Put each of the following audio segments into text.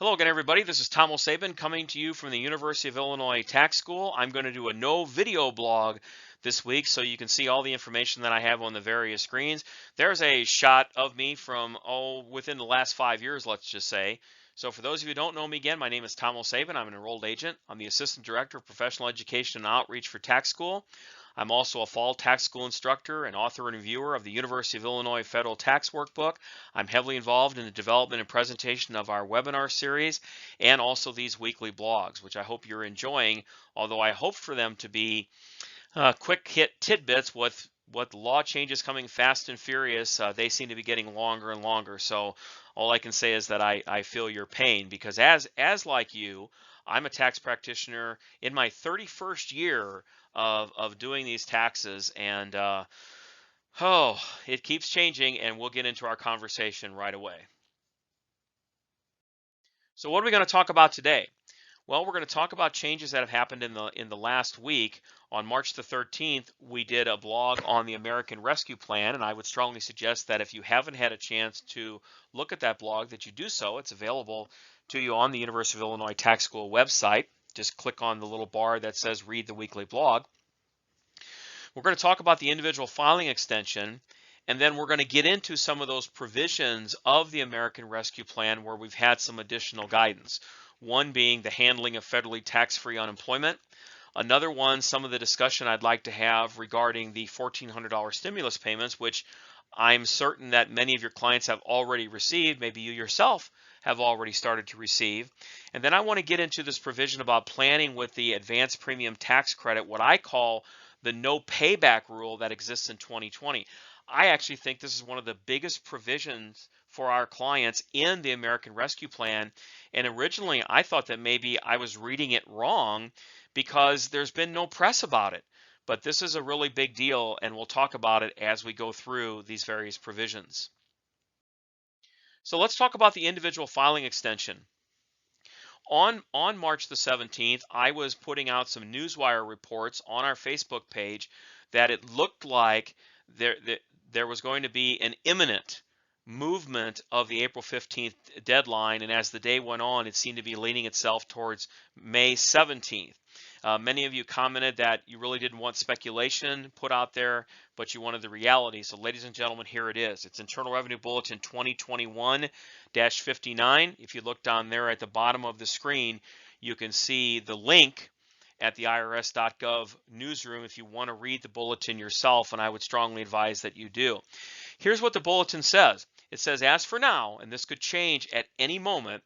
Hello again, everybody. This is Tom Sabin coming to you from the University of Illinois Tax School. I'm going to do a no video blog this week so you can see all the information that I have on the various screens. There's a shot of me from, within the last 5 years, let's just say. So for those of you who don't know me again, my name is Tom Sabin. I'm an enrolled agent. I'm the Assistant Director of Professional Education and Outreach for Tax School. I'm also a fall tax school instructor and author and reviewer of the University of Illinois Federal Tax Workbook. I'm heavily involved in the development and presentation of our webinar series and also these weekly blogs, which I hope you're enjoying, although I hope for them to be quick hit tidbits with what law changes coming fast and furious. They seem to be getting longer and longer. So all I can say is that I feel your pain, because as like you, I'm a tax practitioner in my 31st year of doing these taxes, and it keeps changing, and we'll get into our conversation right away. So what are we going to talk about today? Well, we're going to talk about changes that have happened in the last week. On March the 13th, we did a blog on the American Rescue Plan, and I would strongly suggest that if you haven't had a chance to look at that blog, that you do so. It's available to you on the University of Illinois Tax School website. Just click on the little bar that says Read the Weekly Blog. We're going to talk about the individual filing extension, and then we're going to get into some of those provisions of the American Rescue Plan where we've had some additional guidance. One being the handling of federally tax-free unemployment. Another one, some of the discussion I'd like to have regarding the $1,400 stimulus payments, which I'm certain that many of your clients have already received. Maybe you yourself have already started to receive. And then I want to get into this provision about planning with the advanced premium tax credit, what I call the no payback rule that exists in 2020. I actually think this is one of the biggest provisions for our clients in the American Rescue Plan. And originally I thought that maybe I was reading it wrong because there's been no press about it. But this is a really big deal, and we'll talk about it as we go through these various provisions. So let's talk about the individual filing extension. On March the 17th, I was putting out some newswire reports on our Facebook page that it looked like there was going to be an imminent movement of the April 15th deadline, and as the day went on, it seemed to be leaning itself towards May 17th. Many of you commented that you really didn't want speculation put out there, but you wanted the reality. So ladies and gentlemen, here it is. It's Internal Revenue Bulletin 2021-59. If you look down there at the bottom of the screen, you can see the link at the irs.gov newsroom if you want to read the bulletin yourself, and I would strongly advise that you do. Here's what the bulletin says. It says, as for now, and this could change at any moment,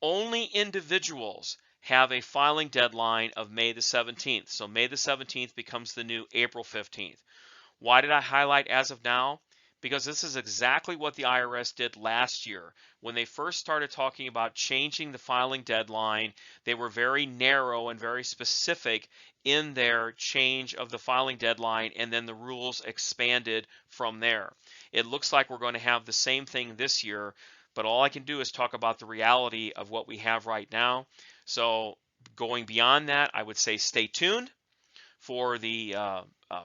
only individuals have a filing deadline of May the 17th. So May the 17th becomes the new April 15th. Why did I highlight as of now? Because this is exactly what the IRS did last year. When they first started talking about changing the filing deadline, they were very narrow and very specific in their change of the filing deadline, and then the rules expanded from there. It looks like we're going to have the same thing this year, but all I can do is talk about the reality of what we have right now. So going beyond that, I would say stay tuned for the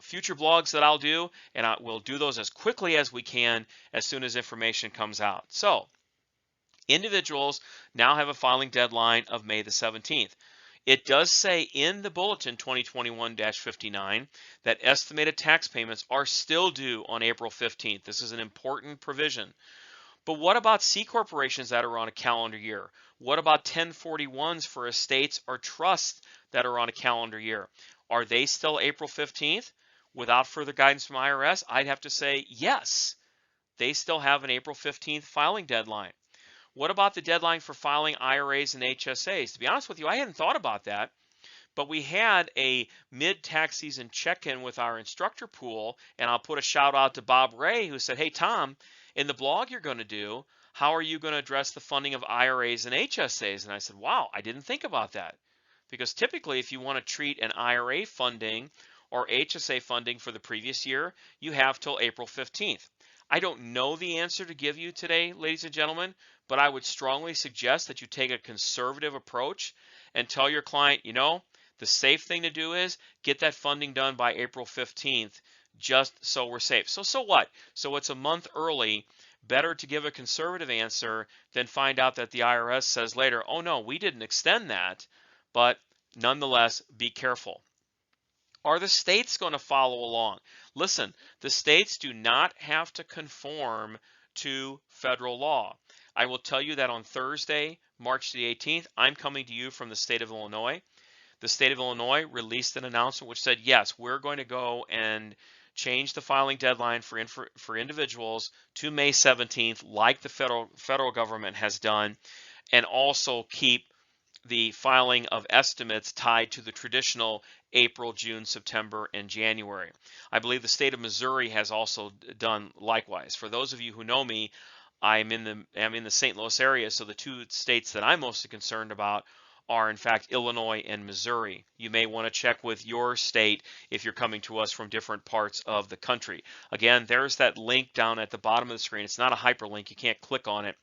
future blogs that I'll do, and we'll do those as quickly as we can as soon as information comes out. So individuals now have a filing deadline of May the 17th. It does say in the bulletin 2021-59 that estimated tax payments are still due on April 15th. This is an important provision. But what about C corporations that are on a calendar year? What about 1041s for estates or trusts that are on a calendar year? Are they still April 15th? Without further guidance from IRS, I'd have to say yes. They still have an April 15th filing deadline. What about the deadline for filing IRAs and HSAs? To be honest with you, I hadn't thought about that. But we had a mid-tax season check-in with our instructor pool, and I'll put a shout out to Bob Ray, who said, hey, Tom, in the blog you're going to do, how are you going to address the funding of IRAs and HSAs? And I said, wow, I didn't think about that. Because typically, if you want to treat an IRA funding or HSA funding for the previous year, you have till April 15th. I don't know the answer to give you today, ladies and gentlemen, but I would strongly suggest that you take a conservative approach and tell your client, you know, the safe thing to do is get that funding done by April 15th, just so we're safe. So what? So it's a month early, Better to give a conservative answer than find out that the IRS says later, oh no, we didn't extend that, but nonetheless, be careful. Are the states going to follow along? Listen, the states do not have to conform to federal law. I will tell you that on Thursday, March the 18th, I'm coming to you from the state of Illinois. The state of Illinois released an announcement which said, yes, we're going to go and change the filing deadline for individuals to May 17th, like the federal government has done, and also keep the filing of estimates tied to the traditional April, June, September, and January. I believe the state of Missouri has also done likewise. For those of you who know me, I'm in the St. Louis area, so the two states that I'm mostly concerned about are in fact Illinois and Missouri. You may want to check with your state if you're coming to us from different parts of the country. Again, there's that link down at the bottom of the screen. It's not a hyperlink, you can't click on it,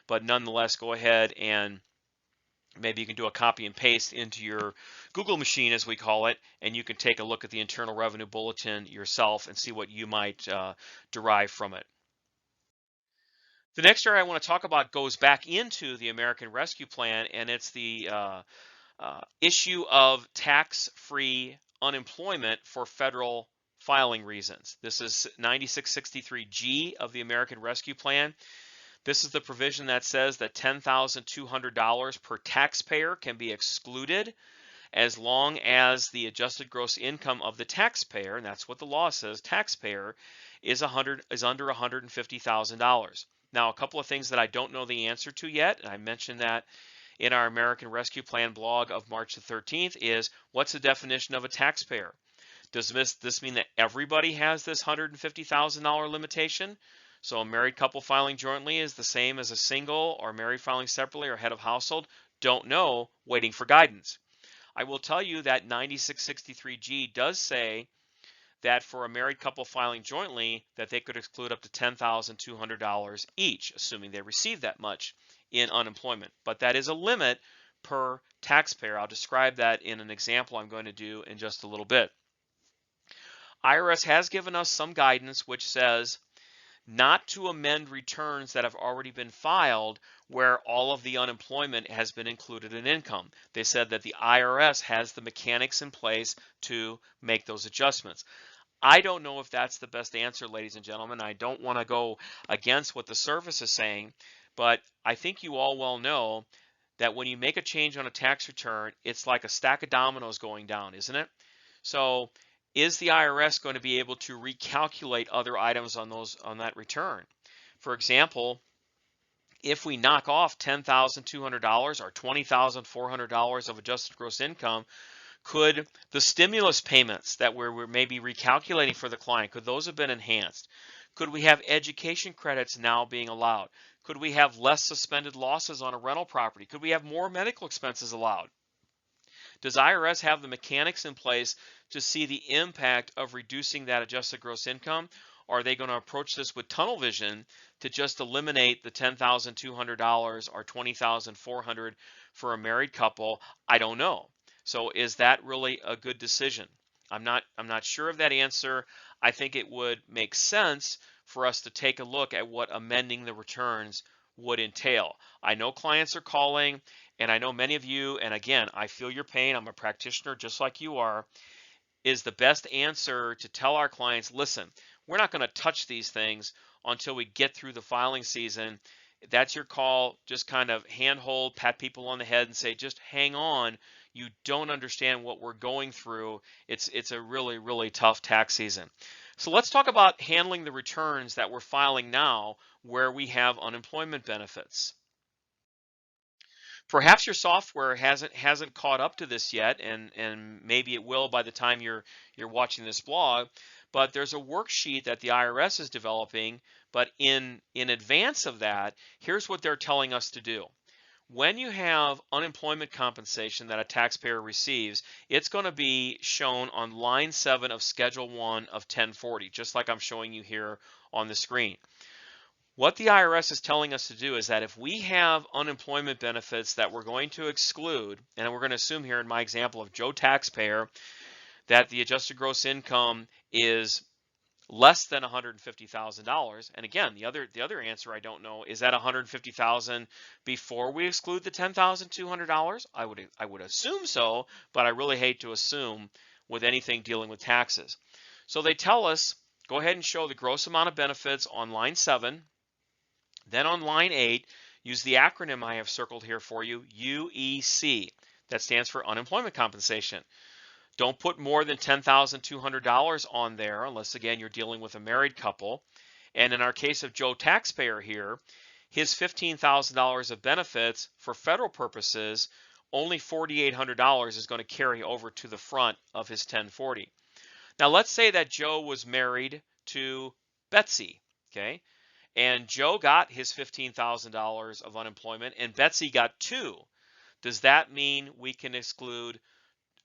but nonetheless, go ahead and maybe you can do a copy and paste into your Google machine, as we call it, and you can take a look at the Internal Revenue Bulletin yourself and see what you might derive from it. The next area I want to talk about goes back into the American Rescue Plan, and it's the issue of tax-free unemployment for federal filing reasons. This is 9663G of the American Rescue Plan. This is the provision that says that $10,200 per taxpayer can be excluded as long as the adjusted gross income of the taxpayer, and that's what the law says, taxpayer, is under $150,000. Now, a couple of things that I don't know the answer to yet, and I mentioned that in our American Rescue Plan blog of March the 13th, is what's the definition of a taxpayer? Does this mean that everybody has this $150,000 limitation? So a married couple filing jointly is the same as a single or married filing separately or head of household? Don't know, waiting for guidance. I will tell you that 9663G does say that for a married couple filing jointly that they could exclude up to $10,200 each, assuming they receive that much in unemployment. But that is a limit per taxpayer. I'll describe that in an example I'm going to do in just a little bit. IRS has given us some guidance which says not to amend returns that have already been filed where all of the unemployment has been included in income. They said that the IRS has the mechanics in place to make those adjustments. I don't know if that's the best answer, ladies and gentlemen. I don't want to go against what the service is saying, but I think you all well know that when you make a change on a tax return, it's like a stack of dominoes going down, isn't it? So is the IRS going to be able to recalculate other items on that return? For example, if we knock off $10,200 or $20,400 of adjusted gross income, could the stimulus payments that we're maybe recalculating for the client, could those have been enhanced? Could we have education credits now being allowed? Could we have less suspended losses on a rental property? Could we have more medical expenses allowed? Does IRS have the mechanics in place to see the impact of reducing that adjusted gross income? Or are they going to approach this with tunnel vision to just eliminate the $10,200 or $20,400 for a married couple? I don't know. So is that really a good decision? I'm not sure of that answer. I think it would make sense for us to take a look at what amending the returns would entail. I know clients are calling, and I know many of you, and again, I feel your pain. I'm a practitioner just like you are. Is the best answer to tell our clients, listen, we're not going to touch these things until we get through the filing season. That's your call. Just kind of handhold, pat people on the head and say, just hang on. You don't understand what we're going through. It's a really, really tough tax season. So let's talk about handling the returns that we're filing now where we have unemployment benefits. Perhaps your software hasn't caught up to this yet, and maybe it will by the time you're watching this blog. But there's a worksheet that the IRS is developing. But in advance of that, here's what they're telling us to do. When you have unemployment compensation that a taxpayer receives, it's going to be shown on line 7 of Schedule 1 of 1040, just like I'm showing you here on the screen. What the IRS is telling us to do is that if we have unemployment benefits that we're going to exclude, and we're going to assume here in my example of Joe taxpayer that the adjusted gross income is less than $150,000. And again, the other answer I don't know, is that $150,000 before we exclude the $10,200? I would assume so, but I really hate to assume with anything dealing with taxes. So they tell us, go ahead and show the gross amount of benefits on line 7. Then on line 8, use the acronym I have circled here for you, UEC. That stands for unemployment compensation. Don't put more than $10,200 on there unless, again, you're dealing with a married couple. And in our case of Joe Taxpayer here, his $15,000 of benefits for federal purposes, only $4,800 is going to carry over to the front of his 1040. Now, let's say that Joe was married to Betsy, okay? And Joe got his $15,000 of unemployment and Betsy got 2. Does that mean we can exclude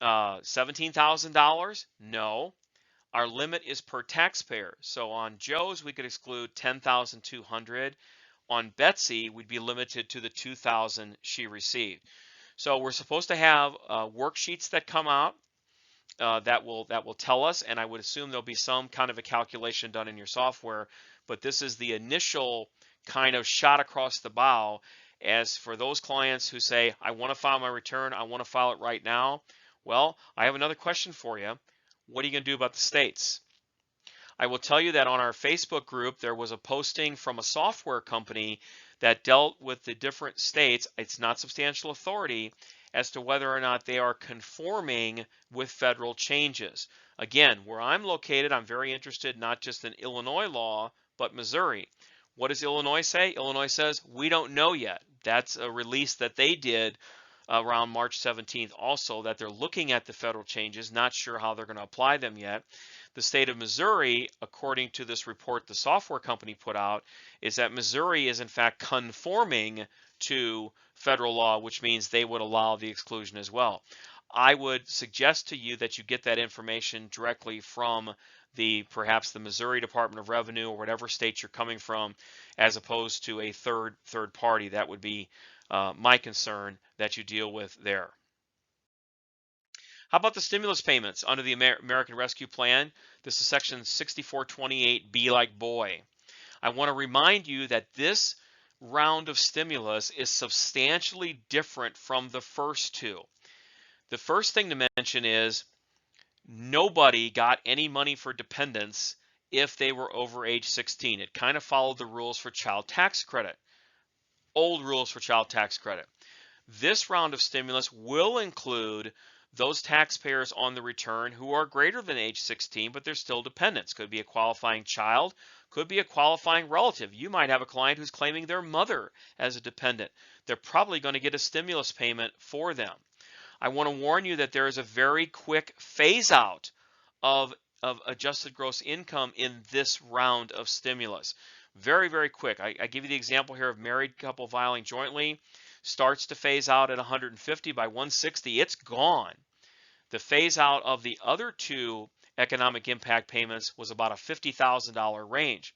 $17,000? No. Our limit is per taxpayer. So on Joe's, we could exclude $10,200. On Betsy, we'd be limited to the $2,000 she received. So we're supposed to have worksheets that come out that will tell us, and I would assume there'll be some kind of a calculation done in your software, but this is the initial kind of shot across the bow. As for those clients who say, I want to file my return, I want to file it right now, well, I have another question for you. What are you going to do about the states? I will tell you that on our Facebook group, there was a posting from a software company that dealt with the different states. It's not substantial authority as to whether or not they are conforming with federal changes. Again, where I'm located, I'm very interested not just in Illinois law, but Missouri. What does Illinois say? Illinois says, we don't know yet. That's a release that they did around March 17th also, that they're looking at the federal changes, not sure how they're going to apply them yet. The state of Missouri, according to this report the software company put out, is that Missouri is in fact conforming to federal law, which means they would allow the exclusion as well. I would suggest to you that you get that information directly from perhaps the Missouri Department of Revenue or whatever state you're coming from, as opposed to a third party. That would be my concern that you deal with there. How about the stimulus payments under the American Rescue Plan? This is section 6428B like boy. I want to remind you that this round of stimulus is substantially different from the first two. The first thing to mention is nobody got any money for dependents if they were over age 16. It kind of followed the rules for child tax credit, old rules for child tax credit. This round of stimulus will include those taxpayers on the return who are greater than age 16, but they're still dependents. Could be a qualifying child, could be a qualifying relative. You might have a client who's claiming their mother as a dependent. They're probably going to get a stimulus payment for them. I want to warn you that there is a very quick phase out of adjusted gross income in this round of stimulus. Very, very quick. I give you the example here of married couple filing jointly. Starts to phase out at 150. By 160, it's gone. The phase out of the other two economic impact payments was about a $50,000 range.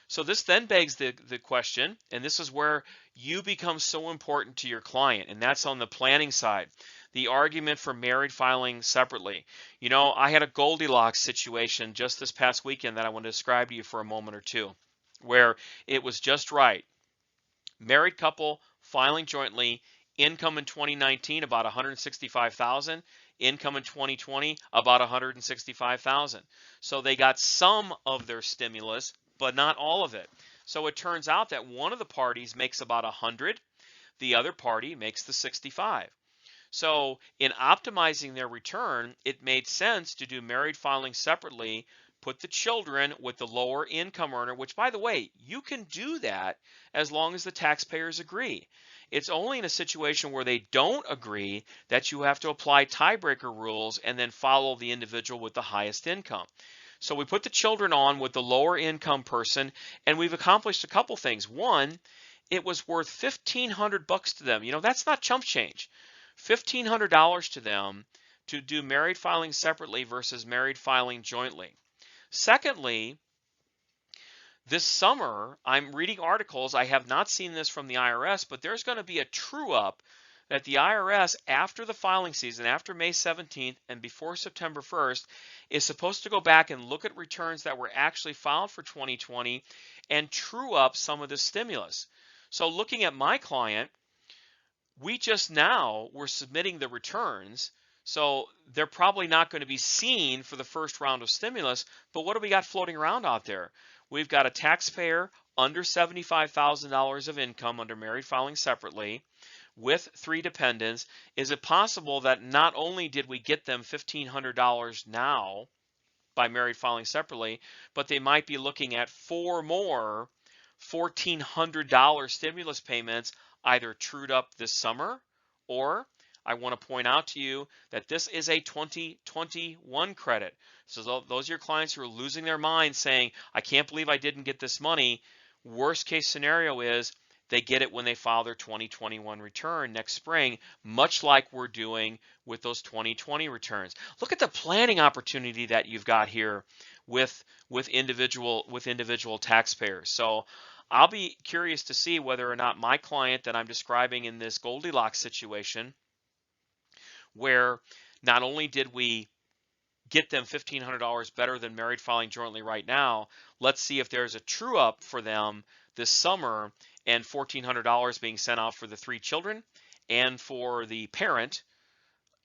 So this then begs the question, and this is where you become so important to your client, and that's on the planning side. The argument for married filing separately. You know, I had a Goldilocks situation just this past weekend that I want to describe to you for a moment or two, where it was just right. Married couple filing jointly, income in 2019 about $165,000, income in 2020 about $165,000. So they got some of their stimulus, but not all of it. So it turns out that one of the parties makes about 100, the other party makes the 65. So in optimizing their return, it made sense to do married filing separately, put the children with the lower income earner, which, by the way, you can do that as long as the taxpayers agree. It's only in a situation where they don't agree that you have to apply tiebreaker rules and then follow the individual with the highest income. So we put the children on with the lower income person, and we've accomplished a couple things. One, it was worth $1,500 to them. You know, that's not chump change. $1,500 to them to do married filing separately versus married filing jointly. Secondly, this summer, I'm reading articles. I have not seen this from the IRS, but there's going to be a true up that the IRS, after the filing season, after May 17th and before September 1st, is supposed to go back and look at returns that were actually filed for 2020 and true up some of the stimulus. So looking at my client, we just now were submitting the returns, so they're probably not going to be seen for the first round of stimulus. But what do we got floating around out there? We've got a taxpayer under $75,000 of income under married filing separately with 3 dependents. Is it possible that not only did we get them $1,500 now by married filing separately, but they might be looking at 4 more $1,400 stimulus payments either trued up this summer, or I want to point out to you that this is a 2021 credit. So those are your clients who are losing their mind saying, I can't believe I didn't get this money. Worst case scenario is they get it when they file their 2021 return next spring, much like we're doing with those 2020 returns. Look at the planning opportunity that you've got here with individual taxpayers. So I'll be curious to see whether or not my client that I'm describing in this Goldilocks situation, where not only did we get them $1,500 better than married filing jointly right now, let's see if there's a true up for them this summer and $1,400 being sent out for the 3 children and for the parent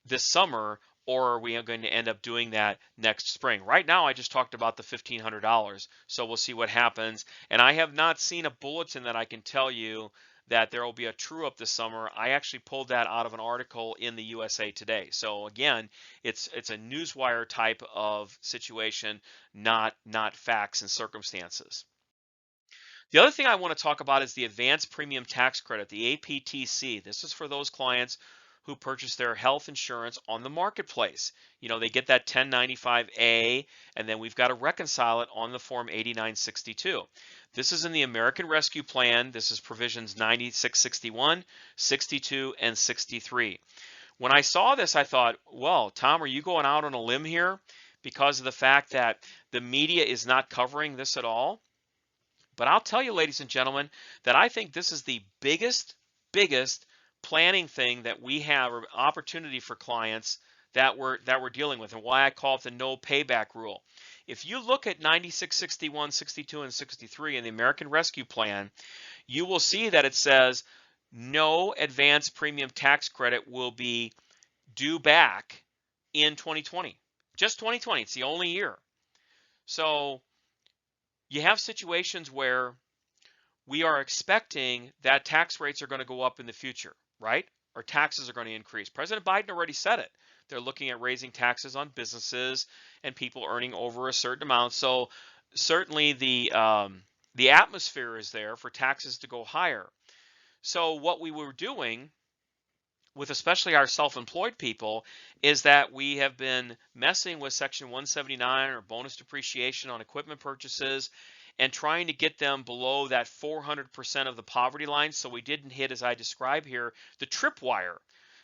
this summer, or are we going to end up doing that next spring? Right now, I just talked about the $1,500, so we'll see what happens. And I have not seen a bulletin that I can tell you that there will be a true up this summer. I actually pulled that out of an article in the USA Today. So again, it's a newswire type of situation, not facts and circumstances. The other thing I want to talk about is the advanced premium tax credit, the APTC. This is for those clients who purchase their health insurance on the marketplace. You know, they get that 1095A, and then we've got to reconcile it on the form 8962. This is in the American Rescue Plan. This is provisions 96, 61, 62, and 63. When I saw this, I thought, well, Tom, are you going out on a limb here because of the fact that the media is not covering this at all? But I'll tell you, ladies and gentlemen, that I think this is the biggest planning thing that we have, or opportunity for clients that we're dealing with, and why I call it the no payback rule. If you look at 96, 61, 62, and 63 in the American Rescue Plan, you will see that it says no advance premium tax credit will be due back in 2020. Just 2020. It's the only year. So you have situations where we are expecting that tax rates are going to go up in the future, right? Or taxes are going to increase. President Biden already said it. They're looking at raising taxes on businesses and people earning over a certain amount. So certainly the atmosphere is there for taxes to go higher. So what we were doing with especially our self-employed people is that we have been messing with Section 179 or bonus depreciation on equipment purchases and trying to get them below that 400% of the poverty line, so we didn't hit, as I describe here, the tripwire,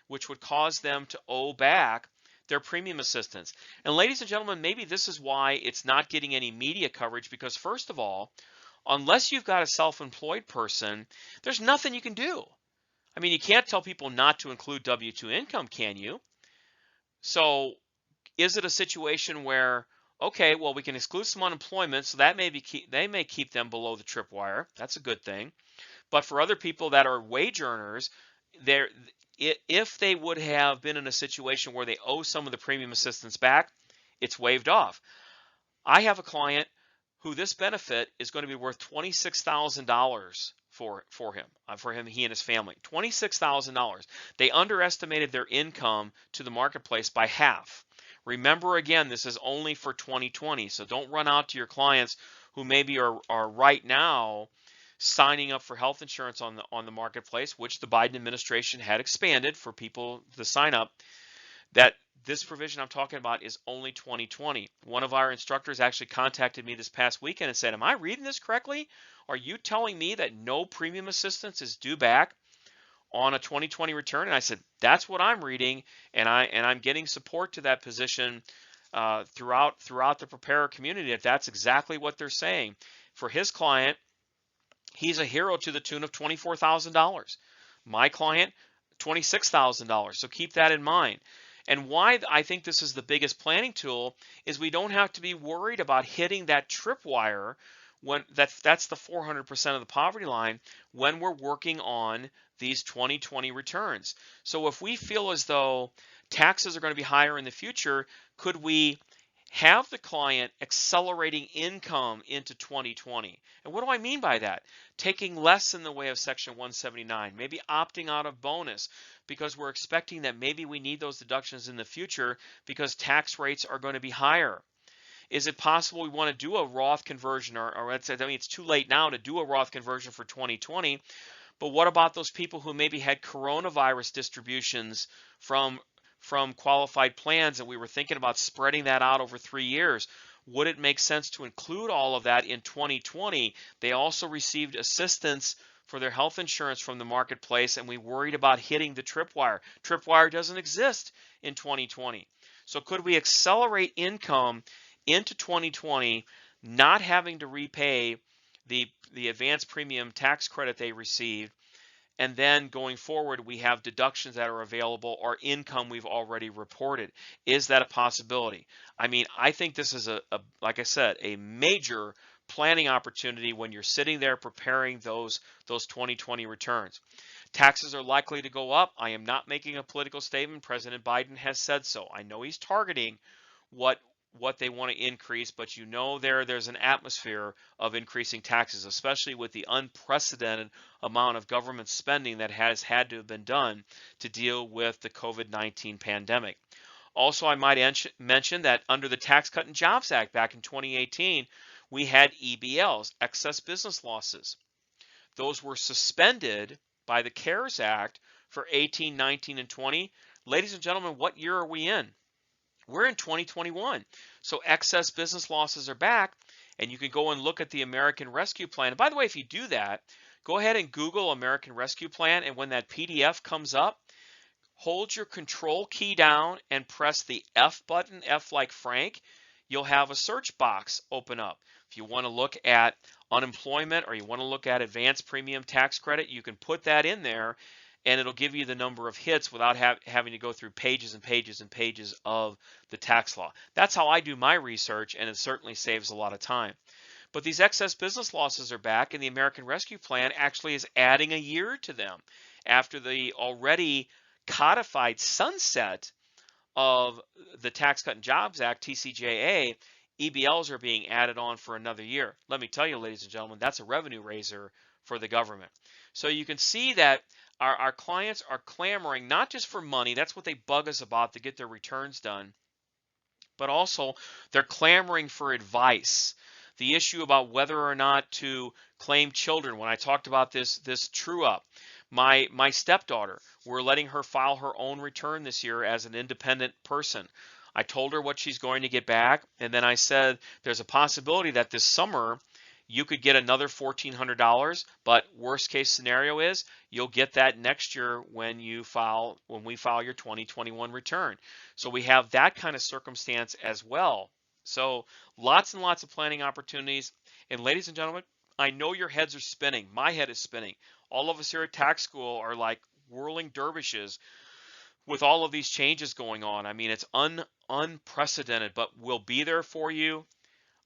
which would cause them to owe back their premium assistance. And ladies and gentlemen, maybe this is why it's not getting any media coverage, because first of all, unless you've got a self-employed person, there's nothing you can do. I mean, you can't tell people not to include W-2 income, can you? So is it a situation where, okay, well, we can exclude some unemployment, so that they may keep them below the tripwire. That's a good thing. But for other people that are wage earners, if they would have been in a situation where they owe some of the premium assistance back, it's waived off. I have a client who this benefit is going to be worth $26,000 for him, he and his family. $26,000. They underestimated their income to the marketplace by half. Remember, again, this is only for 2020, so don't run out to your clients who maybe are right now signing up for health insurance on the marketplace, which the Biden administration had expanded for people to sign up, that this provision I'm talking about is only 2020. One of our instructors actually contacted me this past weekend and said, am I reading this correctly? Are you telling me that no premium assistance is due back on a 2020 return? And I said, that's what I'm reading, and I'm getting support to that position throughout the preparer community, if that's exactly what they're saying. For his client, he's a hero to the tune of $24,000. My client, $26,000. So keep that in mind. And why I think this is the biggest planning tool is we don't have to be worried about hitting that tripwire when that's the 400% of the poverty line when we're working on these 2020 returns. So if we feel as though taxes are going to be higher in the future, could we have the client accelerating income into 2020? And what do I mean by that? Taking less in the way of Section 179, maybe opting out of bonus because we're expecting that maybe we need those deductions in the future because tax rates are going to be higher. Is it possible we want to do a Roth conversion, or let's say, I mean, it's too late now to do a Roth conversion for 2020, but what about those people who maybe had coronavirus distributions from qualified plans and we were thinking about spreading that out over 3 years? Would it make sense to include all of that in 2020? They also received assistance for their health insurance from the marketplace, and we worried about hitting the tripwire. Tripwire doesn't exist in 2020. So could we accelerate income into 2020, not having to repay the advanced premium tax credit they received, and then going forward we have deductions that are available or income we've already reported? Is that a possibility? I mean, I think this is like I said, a major planning opportunity when you're sitting there preparing those 2020 returns. Taxes are likely to go up. I am not making a political statement. President Biden has said so. I know he's targeting what they want to increase, but you know there's an atmosphere of increasing taxes, especially with the unprecedented amount of government spending that has had to have been done to deal with the COVID-19 pandemic. Also, I might mention that under the Tax Cut and Jobs Act back in 2018, we had EBLs, excess business losses. Those were suspended by the CARES Act for 18, 19, and 20. Ladies and gentlemen, what year are we in? We're in 2021. So excess business losses are back, and you can go and look at the American Rescue Plan. And by the way, if you do that, go ahead and Google American Rescue Plan, and when that PDF comes up, hold your control key down and press the F button, F like Frank. You'll have a search box open up. If you want to look at unemployment or you want to look at advanced premium tax credit, you can put that in there, and it'll give you the number of hits without having to go through pages and pages and pages of the tax law. That's how I do my research, and it certainly saves a lot of time. But these excess business losses are back, and the American Rescue Plan actually is adding a year to them after the already codified sunset of the Tax Cut and Jobs Act, TCJA. EBLs are being added on for another year. Let me tell you, ladies and gentlemen, that's a revenue raiser for the government. So you can see that our clients are clamoring not just for money, that's what they bug us about to get their returns done, but also they're clamoring for advice. The issue about whether or not to claim children, when I talked about this true up, my stepdaughter, we're letting her file her own return this year as an independent person. I told her what she's going to get back, and then I said there's a possibility that this summer you could get another $1,400, but worst case scenario is you'll get that next year when we file your 2021 return. So we have that kind of circumstance as well. So lots and lots of planning opportunities. And ladies and gentlemen, I know your heads are spinning. My head is spinning. All of us here at Tax School are like whirling dervishes with all of these changes going on. I mean, it's unprecedented, but we'll be there for you.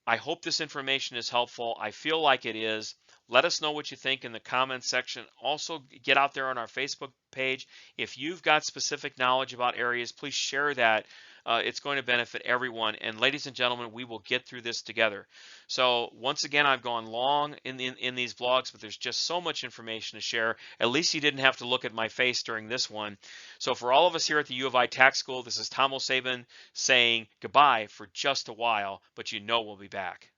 I hope this information is helpful. I feel like it is. Let us know what you think in the comments section. Also, get out there on our Facebook page. If you've got specific knowledge about areas, please share that. It's going to benefit everyone. And ladies and gentlemen, we will get through this together. So once again, I've gone long in these blogs, but there's just so much information to share. At least you didn't have to look at my face during this one. So for all of us here at the U of I Tax School, this is Tom O'Sabin saying goodbye for just a while, but you know we'll be back.